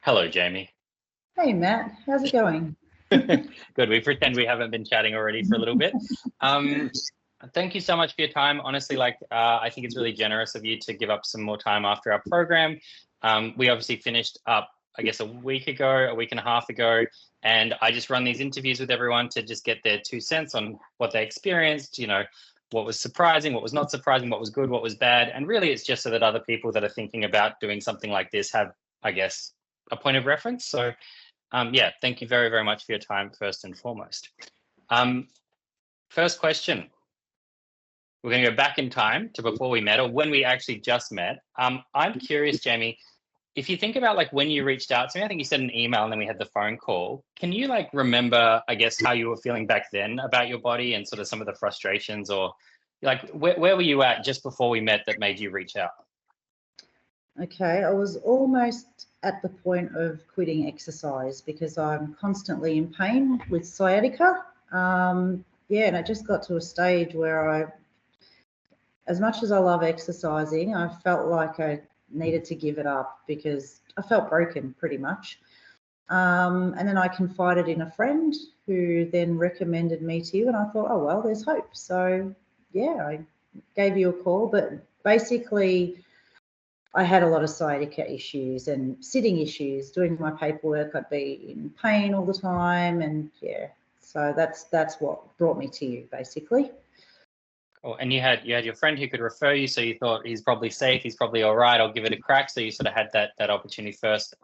Hello, Jamie. Hey Matt, how's it going? Good. We pretend we haven't been chatting already for a little bit. Um, Thank you so much for your time. Honestly, I think it's really generous of you to give up some more time after our program. We obviously finished up, I guess, a week and a half ago, and I just run these interviews with everyone to just get their 2 cents on what they experienced. What was surprising, what was not surprising, what was good, what was bad, and really, it's just so that other people that are thinking about doing something like this have, I guess, a point of reference. So. Yeah, thank you very, very much for your time, first and foremost. Um, First question. We're going to go back in time to before we met or when we actually just met. I'm curious, Jamie, if you think about like when you reached out to me, I think you said an email and then we had the phone call. Can you like remember, I guess, how you were feeling back then about your body and sort of some of the frustrations, or like where were you at just before we met that made you reach out? Okay, I was almost at the point of quitting exercise because I'm constantly in pain with sciatica. Yeah, and it just got to a stage where as much as I love exercising, I felt like I needed to give it up because I felt broken pretty much. And then I confided in a friend who then recommended me to you, and I thought, oh, well, there's hope. So, yeah, I gave you a call, but basically, I had a lot of sciatica issues and sitting issues. Doing my paperwork, I'd be in pain all the time, and yeah, so that's what brought me to you, basically. Oh, and you had your friend who could refer you, so you thought he's probably safe, he's probably all right. I'll give it a crack. So you sort of had that opportunity first,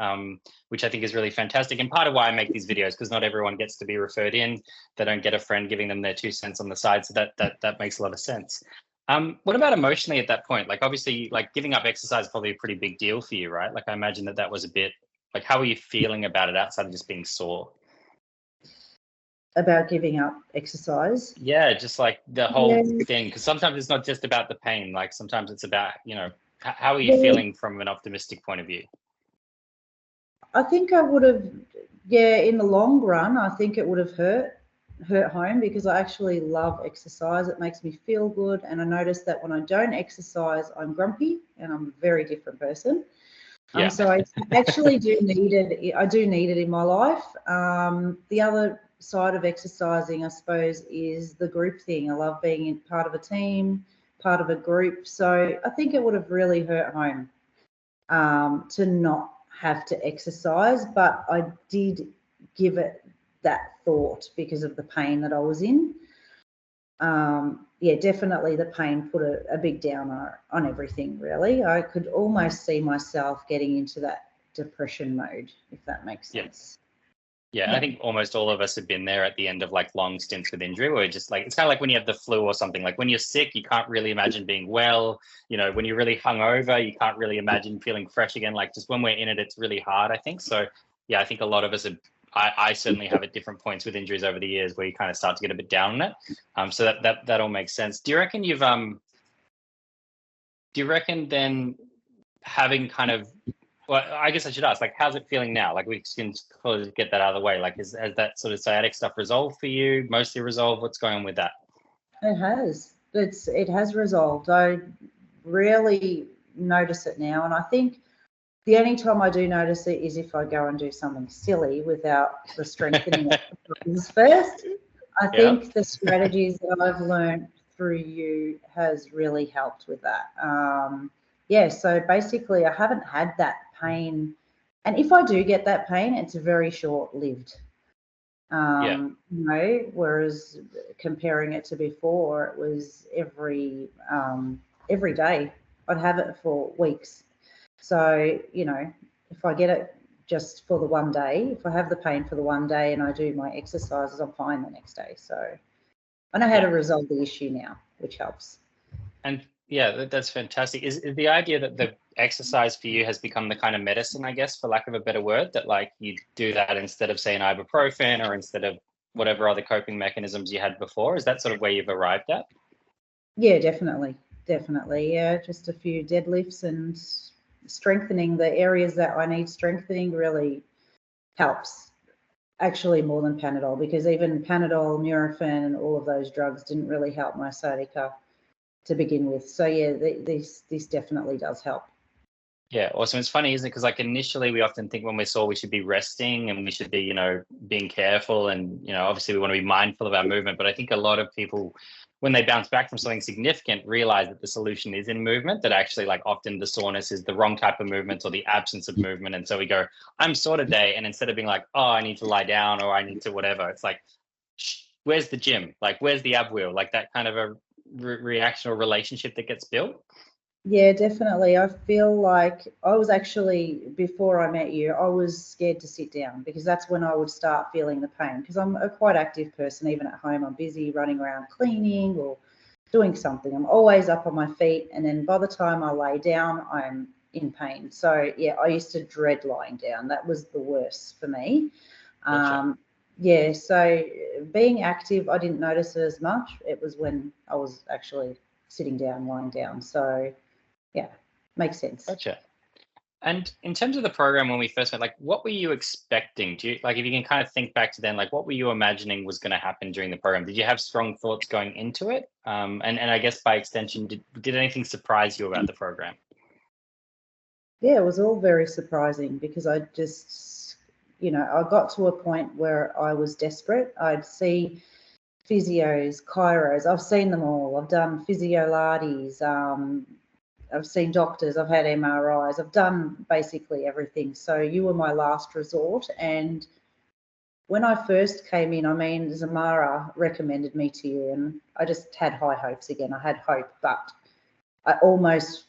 which I think is really fantastic. And part of why I make these videos, because not everyone gets to be referred in. They don't get a friend giving them their 2 cents on the side. So that makes a lot of sense. What about emotionally at that point? Like obviously, like giving up exercise is probably a pretty big deal for you, right? Like I imagine that was a bit like, how were you feeling about it outside of just being sore? About giving up exercise. Yeah, just like the Yeah, whole thing, because sometimes it's not just about the pain. Like sometimes it's about, how are you well, feeling from an optimistic point of view? I think I would have, yeah, in the long run, I think it would have hurt home because I actually love exercise. It makes me feel good, and I notice that when I don't exercise, I'm grumpy and I'm a very different person. Yeah. So I actually do need it. I do need it in my life. The other side of exercising, I suppose, is the group thing. I love being in part of a team, part of a group. So I think it would have really hurt home to not have to exercise, but I did give it that thought because of the pain that I was in. Yeah, definitely the pain put a big downer on everything, really. I could almost see myself getting into that depression mode, if that makes Yeah. sense. Yeah, I Yeah. think almost all of us have been there at the end of like long stints with injury where just like, it's kind of like when you have the flu or something. Like when you're sick, you can't really imagine being well. When you're really hungover, you can't really imagine feeling fresh again. Like just when we're in it, it's really hard, I think. So yeah, I think a lot of us have, I certainly have at different points with injuries over the years where you kind of start to get a bit down on it. So that all makes sense. Do you reckon then having kind of, well, I guess I should ask, like, how's it feeling now? Like, we can get that out of the way. Like, has that sort of sciatic stuff resolved for you? Mostly resolved? What's going on with that? It has. It has resolved. I rarely notice it now, and I think the only time I do notice it is if I go and do something silly without the strengthening exercises first. I Yeah. think the strategies that I've learned through you has really helped with that. Yeah, so basically, I haven't had that pain, and if I do get that pain, it's very short-lived. Yeah. Whereas comparing it to before, it was every day. I'd have it for weeks. So, if I get it just for the one day, if I have the pain for the one day and I do my exercises, I'm fine the next day. So I know how to Yeah. resolve the issue now, which helps. And yeah, that's fantastic. Is the idea that the exercise for you has become the kind of medicine, I guess, for lack of a better word, that like you do that instead of, say, an ibuprofen or instead of whatever other coping mechanisms you had before? Is that sort of where you've arrived at? Yeah, definitely. Definitely. Yeah, just a few deadlifts and strengthening the areas that I need strengthening really helps. Actually, more than Panadol, because even Panadol, Nurofen, and all of those drugs didn't really help my sciatica to begin with. So yeah, this definitely does help. Yeah, awesome. It's funny, isn't it? Because like initially we often think when we're sore, we should be resting and we should be, being careful and, obviously we want to be mindful of our movement. But I think a lot of people, when they bounce back from something significant, realize that the solution is in movement, that actually like often the soreness is the wrong type of movement or the absence of movement. And so we go, I'm sore today. And instead of being like, oh, I need to lie down or I need to whatever, it's like, where's the gym? Like, where's the ab wheel? Like that kind of a reaction or relationship that gets built. Yeah, definitely. I feel like I was actually, before I met you, I was scared to sit down because that's when I would start feeling the pain. Because I'm a quite active person, even at home. I'm busy running around cleaning or doing something. I'm always up on my feet. And then by the time I lay down, I'm in pain. So, yeah, I used to dread lying down. That was the worst for me. Gotcha. Yeah, so being active, I didn't notice it as much. It was when I was actually sitting down, lying down. So, yeah, makes sense. Gotcha. And in terms of the program when we first met, like what were you expecting? Do you like if you can kind of think back to then, like what were you imagining was going to happen during the program? Did you have strong thoughts going into it? And I guess by extension, did anything surprise you about the program? Yeah, it was all very surprising because I just, I got to a point where I was desperate. I'd see physios, chiros, I've seen them all. I've done physiolates, I've seen doctors, I've had MRIs, I've done basically everything. So you were my last resort. And when I first came in, I mean, Zamara recommended me to you, and I just had high hopes again. I had hope, but I almost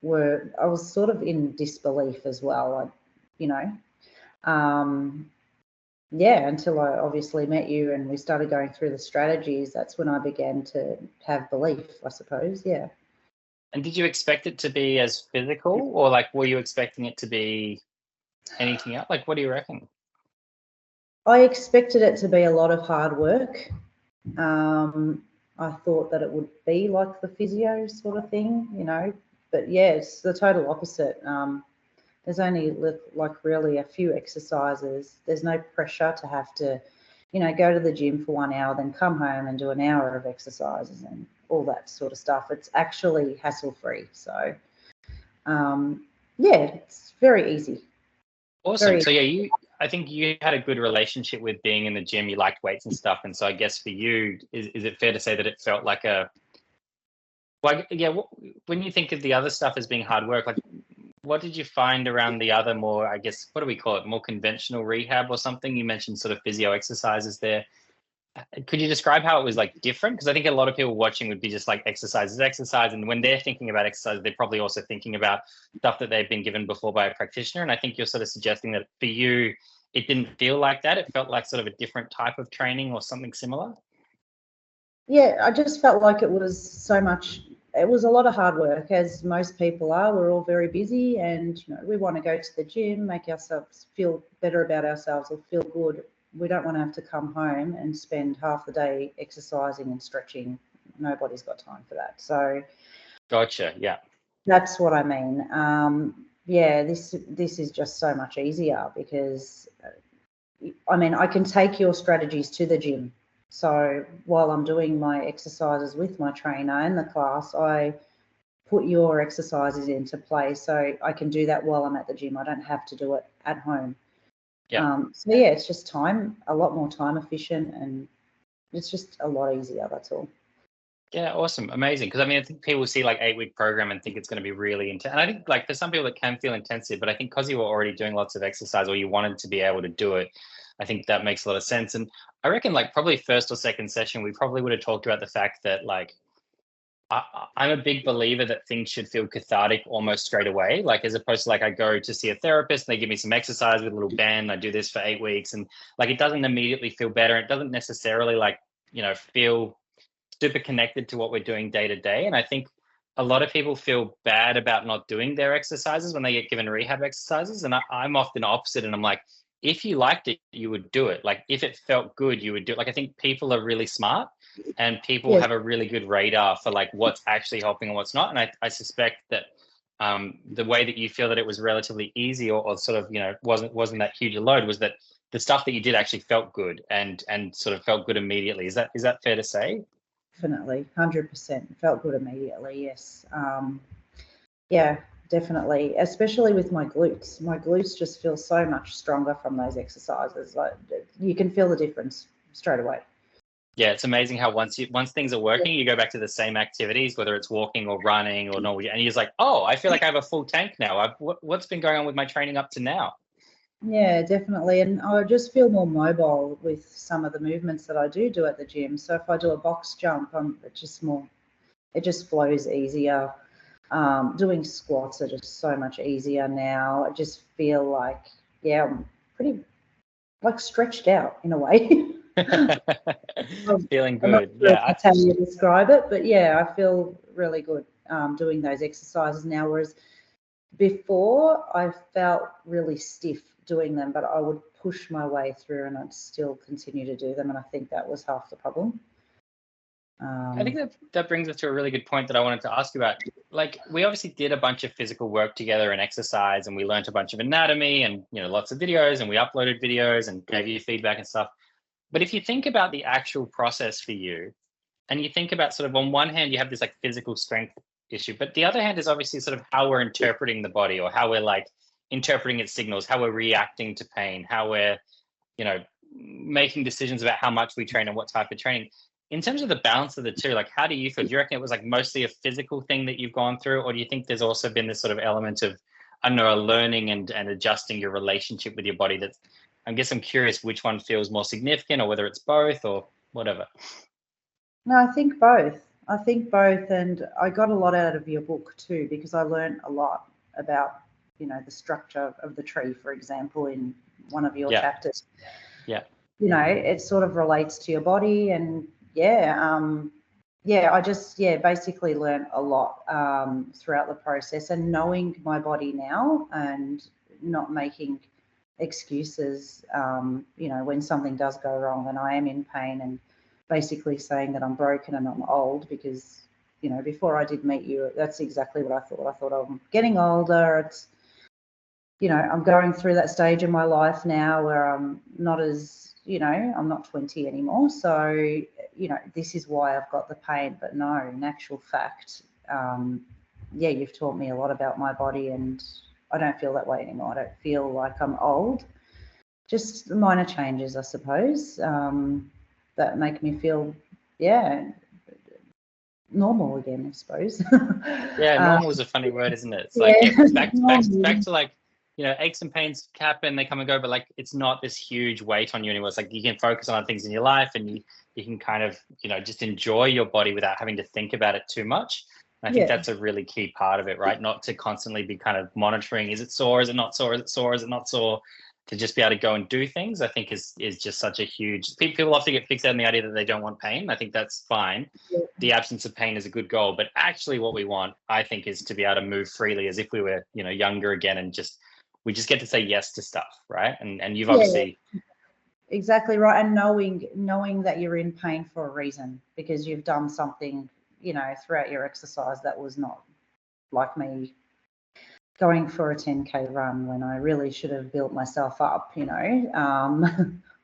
I was sort of in disbelief as well. Yeah, until I obviously met you and we started going through the strategies, that's when I began to have belief, I suppose. Yeah. And did you expect it to be as physical, or like were you expecting it to be anything else? Like, what do you reckon? I expected it to be a lot of hard work. I thought that it would be like the physio sort of thing, but yeah, it's the total opposite. There's only like really a few exercises. There's no pressure to have to, go to the gym for 1 hour, then come home and do an hour of exercises and all that sort of stuff. It's actually hassle free. So, yeah, it's very easy. Awesome. Very, So yeah, I think you had a good relationship with being in the gym. You liked weights and stuff, and so I guess for you, is it fair to say that it felt like like yeah? When you think of the other stuff as being hard work, like what did you find around the other more, I guess, what do we call it, more conventional rehab or something? You mentioned sort of physio exercises there. Could you describe how it was like different? Because I think a lot of people watching would be just like exercise. And when they're thinking about exercise, they're probably also thinking about stuff that they've been given before by a practitioner. And I think you're sort of suggesting that for you, it didn't feel like that. It felt like sort of a different type of training or something similar. yeah, I just felt like it was so much. It was a lot of hard work, as most people are. We're all very busy, and we want to go to the gym, make ourselves feel better about ourselves, or feel good. We don't want to have to come home and spend half the day exercising and stretching. Nobody's got time for that. So Gotcha. Yeah. that's what I mean. Yeah, this is just so much easier because I mean, I can take your strategies to the gym. So while I'm doing my exercises with my trainer in the class, I put your exercises into play. So I can do that while I'm at the gym. I don't have to do it at home. Yeah. So yeah, it's just a lot more time efficient, and it's just a lot easier. That's all. Yeah, awesome. Amazing. Because I mean, I think people see like 8-week program and think it's going to be really intense. And I think like for some people it can feel intensive, but I think because you were already doing lots of exercise or you wanted to be able to do it, I think that makes a lot of sense. And I reckon like probably first or second session, we probably would have talked about the fact that like I'm a big believer that things should feel cathartic almost straight away. Like as opposed to like I go to see a therapist and they give me some exercise with a little band. I do this for 8 weeks and like it doesn't immediately feel better. It doesn't necessarily like, feel super connected to what we're doing day to day. And I think a lot of people feel bad about not doing their exercises when they get given rehab exercises. And I'm often opposite. And I'm like, if you liked it, you would do it. Like if it felt good, you would do it. Like I think people are really smart and people Yeah, have a really good radar for like what's actually helping and what's not. And I suspect that the way that you feel that it was relatively easy or sort of, wasn't that huge a load was that the stuff that you did actually felt good and sort of felt good immediately. Is that fair to say? definitely, 100%. Felt good immediately. Yes. Yeah. definitely, especially with my glutes. My glutes just feel so much stronger from those exercises. Like you can feel the difference straight away. Yeah, it's amazing how once things are working, you go back to the same activities, whether it's walking or running or normal, and you're just like, oh, I feel like I have a full tank now. What's been going on with my training up to now? Yeah, definitely. And I just feel more mobile with some of the movements that I do at the gym. So if I do a box jump, it just flows easier. Doing squats are just so much easier now. I just feel like, yeah, I'm pretty like stretched out in a way. Feeling I'm not good. sure if Yeah. that's how you describe it, but yeah, I feel really good doing those exercises now. Whereas before, I felt really stiff doing them, but I would push my way through and I'd still continue to do them. And I think that was half the problem. I think that brings us to a really good point that I wanted to ask you about. Like, we obviously did a bunch of physical work together and exercise, and we learned a bunch of anatomy and, lots of videos, and we uploaded videos and gave you feedback and stuff. But if you think about the actual process for you, and you think about sort of on one hand, you have this like physical strength issue, but the other hand is obviously sort of how we're interpreting the body, or how we're like interpreting its signals, how we're reacting to pain, how we're, making decisions about how much we train and what type of training. In terms of the balance of the two, like, how do you feel? Do you reckon it was like mostly a physical thing that you've gone through, or do you think there's also been this sort of element of, I don't know, a learning and adjusting your relationship with your body? That's, I guess I'm curious which one feels more significant, or whether it's both or whatever. No, I think both. I think both, and I got a lot out of your book too, because I learned a lot about, the structure of the tree, for example, in one of your chapters. Yeah. It sort of relates to your body, and I just basically learned a lot throughout the process, and knowing my body now and not making excuses, when something does go wrong and I am in pain, and basically saying that I'm broken and I'm old, because before I did meet you, that's exactly what I thought. I thought I'm getting older. It's I'm going through that stage in my life now where I'm not as I'm not 20 anymore. So, this is why I've got the pain. But no, in actual fact, you've taught me a lot about my body, and I don't feel that way anymore. I don't feel like I'm old. Just minor changes, I suppose, that make me feel, normal again, I suppose. Yeah, normal is a funny word, isn't it? It's like, back to like, aches and pains happen, they come and go, but like, it's not this huge weight on you anymore. It's like you can focus on things in your life, and you can kind of, just enjoy your body without having to think about it too much. And I think that's a really key part of it, right? Not to constantly be kind of monitoring, is it sore, is it not sore, is it sore, is it not sore? To just be able to go and do things, I think is just such a huge, people often get fixated on the idea that they don't want pain. I think that's fine. The absence of pain is a good goal, but actually what we want, I think, is to be able to move freely as if we were, younger again, and we just get to say yes to stuff, right? And you've obviously exactly right, and knowing that you're in pain for a reason, because you've done something, throughout your exercise that was not like me going for a 10K run when I really should have built myself up,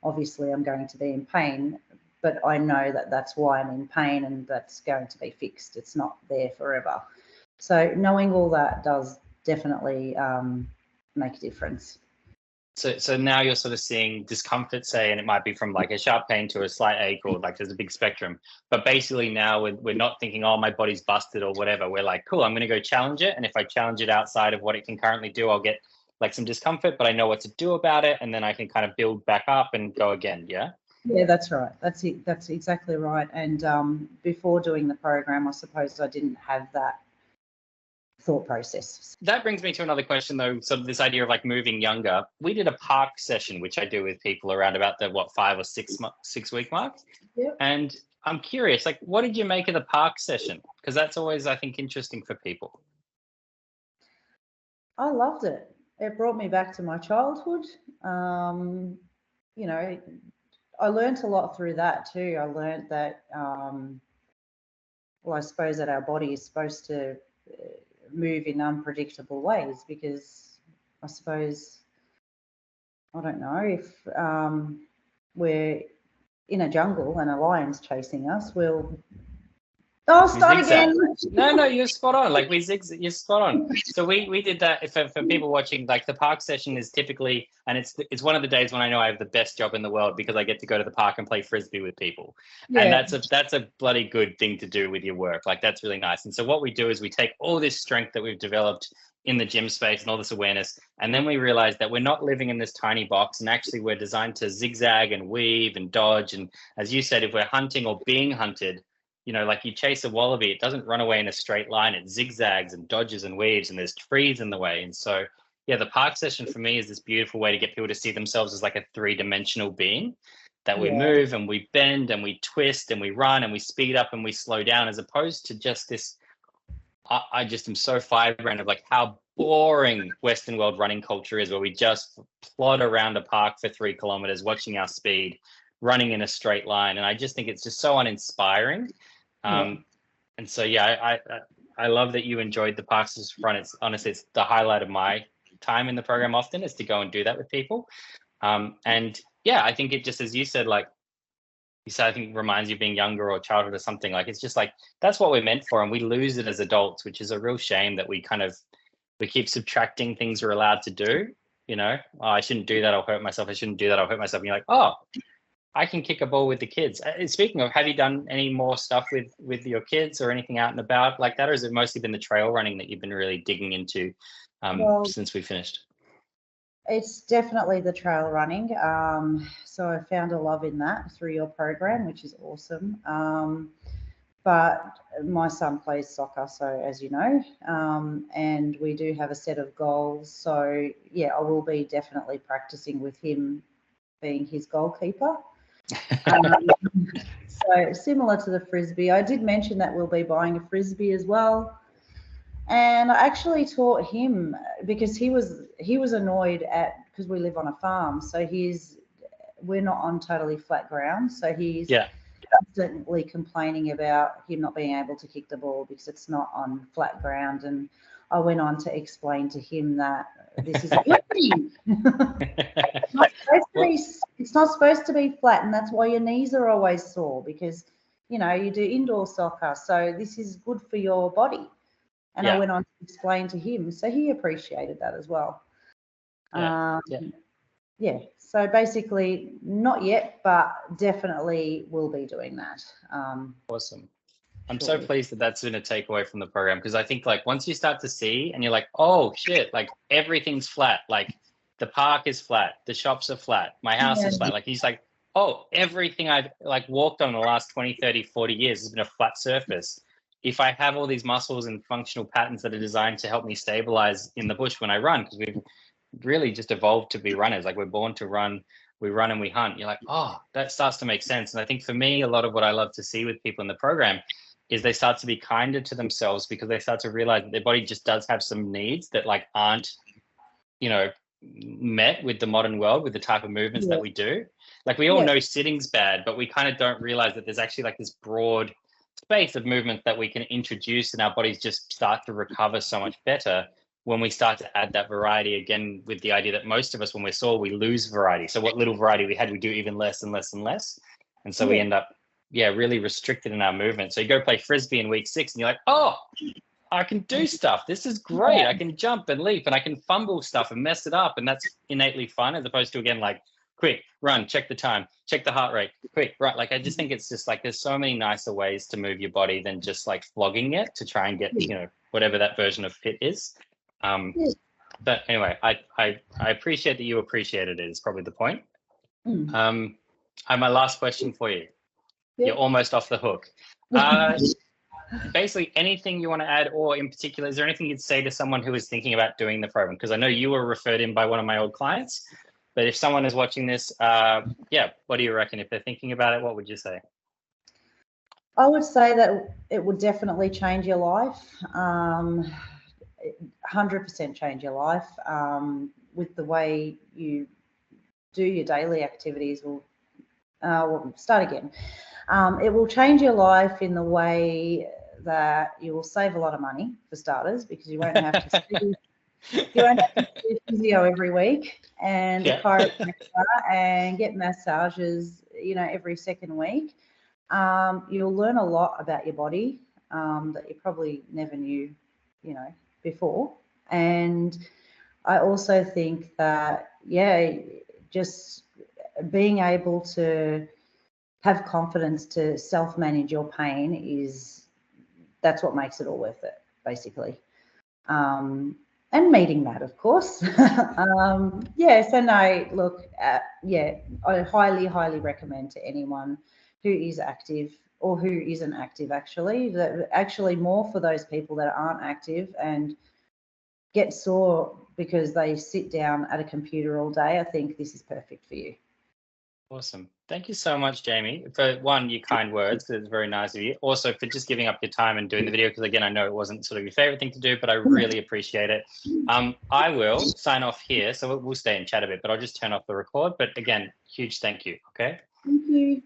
obviously I'm going to be in pain, but I know that that's why I'm in pain, and that's going to be fixed. It's not there forever. So knowing all that does definitely make a difference. So now you're sort of seeing discomfort, say, and it might be from like a sharp pain to a slight ache, or like there's a big spectrum. But basically now we're not thinking, oh, my body's busted or whatever. We're like, cool, I'm going to go challenge it. And if I challenge it outside of what it can currently do, I'll get like some discomfort, but I know what to do about it. And then I can kind of build back up and go again. Yeah. Yeah, that's right. That's it. That's exactly right. And before doing the program, I suppose I didn't have that thought process. That brings me to another question, though. Sort of this idea of like moving younger. We did a park session, which I do with people around about the 5 or 6 week mark. Yep. And I'm curious, like, what did you make of the park session? Because that's always, I think, interesting for people. I loved it. It brought me back to my childhood. I learned a lot through that too. I learned that, I suppose that our body is supposed to move in unpredictable ways, because I suppose, I don't know, if we're in a jungle and a lion's chasing us, we'll Oh, We start zigzag. again. No, you're spot on. Like you're spot on. So we did that for people watching. Like the park session is typically, and it's one of the days when I know I have the best job in the world because I get to go to the park and play frisbee with people, and Yeah. that's a bloody good thing to do with your work. Like that's really nice. And so what we do is we take all this strength that we've developed in the gym space and all this awareness, and then we realize that we're not living in this tiny box, and actually we're designed to zigzag and weave and dodge. And as you said, if we're hunting or being hunted, you know, like you chase a wallaby, it doesn't run away in a straight line. It zigzags and dodges and weaves, and there's trees in the way. And so, yeah, the park session for me is this beautiful way to get people to see themselves as like a three-dimensional being, that we Yeah. move and we bend and we twist and we run and we speed up and we slow down, as opposed to just this. I just am so firebrand of like how boring Western world running culture is, where we just plod around a park for 3 kilometers, watching our speed, running in a straight line. And I just think it's just so uninspiring. Yeah. And so, yeah, I love that you enjoyed the Parks Front. It's honestly, it's the highlight of my time in the program often, is to go and do that with people. And yeah, I think it just, as you said, like you said, I think it reminds you of being younger or childhood or something. Like, it's just like, that's what we're meant for. And we lose it as adults, which is a real shame that we keep subtracting things we're allowed to do. You know, oh, I shouldn't do that, I'll hurt myself. I shouldn't do that, I'll hurt myself. And you're like, oh, I can kick a ball with the kids. Speaking of, have you done any more stuff with your kids or anything out and about like that, or has it mostly been the trail running that you've been really digging into Well, since we finished? it's definitely the trail running. So I found a love in that through your program, which is awesome. But my son plays soccer, so as you know, and we do have a set of goals. So yeah, I will be definitely practicing with him being his goalkeeper. So similar to the frisbee, I did mention that we'll be buying a frisbee as well. And I actually taught him because he was annoyed because we live on a farm, so we're not on totally flat ground, so he's constantly complaining about him not being able to kick the ball because it's not on flat ground. And I went on to explain to him that this is a frisbee. It's not supposed to be flat, and that's why your knees are always sore, because you know you do indoor soccer, so this is good for your body. And I went on to explain to him, so he appreciated that as well. Yeah. So basically, not yet, but definitely will be doing that. Awesome. I'm so pleased that that's been a takeaway from the program, because I think like once you start to see and you're like, oh shit, like everything's flat, like the park is flat, the shops are flat, my house is flat. Like he's like, oh, everything I've like walked on the last 20, 30, 40 years has been a flat surface. If I have all these muscles and functional patterns that are designed to help me stabilize in the bush when I run, because we've really just evolved to be runners, like we're born to run, we run and we hunt. You're like, oh, that starts to make sense. And I think for me, a lot of what I love to see with people in the program is they start to be kinder to themselves, because they start to realize that their body just does have some needs that like aren't, you know, met with the modern world, with the type of movements that we do. Like we all know sitting's bad, but we kind of don't realize that there's actually like this broad space of movement that we can introduce, and our bodies just start to recover so much better when we start to add that variety, again, with the idea that most of us, when we're sore, we lose variety. So what little variety we had, we do even less and less and less. And so we end up, really restricted in our movement. So you go play frisbee in week 6 and you're like, oh, I can do stuff. This is great. I can jump and leap and I can fumble stuff and mess it up. And that's innately fun, as opposed to, again, like, quick, run, check the time, check the heart rate, quick, right? Like, I just think it's just like, there's so many nicer ways to move your body than just like flogging it to try and get, you know, whatever that version of fit is. But anyway, I appreciate that you appreciated it, is probably the point. My last question for you. You're almost off the hook. Basically, anything you want to add, or in particular, is there anything you'd say to someone who is thinking about doing the program? Because I know you were referred in by one of my old clients, but if someone is watching this, what do you reckon? If they're thinking about it, what would you say? I would say that it would definitely change your life. 100% change your life with the way you do your daily activities. We'll start again. It will change your life in the way that you will save a lot of money, for starters, because you won't have to do physio every week and a chiropractor and get massages, you know, every second week. You'll learn a lot about your body. that you probably never knew, you know, before. And I also think that, yeah, just being able to have confidence to self-manage your pain that's what makes it all worth it, basically. And meeting that, of course. Yeah, so no, look, yeah, I highly recommend to anyone who is active or who isn't active, actually, that actually more for those people that aren't active and get sore because they sit down at a computer all day. I think this is perfect for you. Awesome. Thank you so much, Jamie, for one, your kind words, because it's very nice of you. Also for just giving up your time and doing the video, because again, I know it wasn't sort of your favorite thing to do, but I really appreciate it. I will sign off here, so we'll stay and chat a bit, but I'll just turn off the record. But again, huge thank you. Okay. Thank you.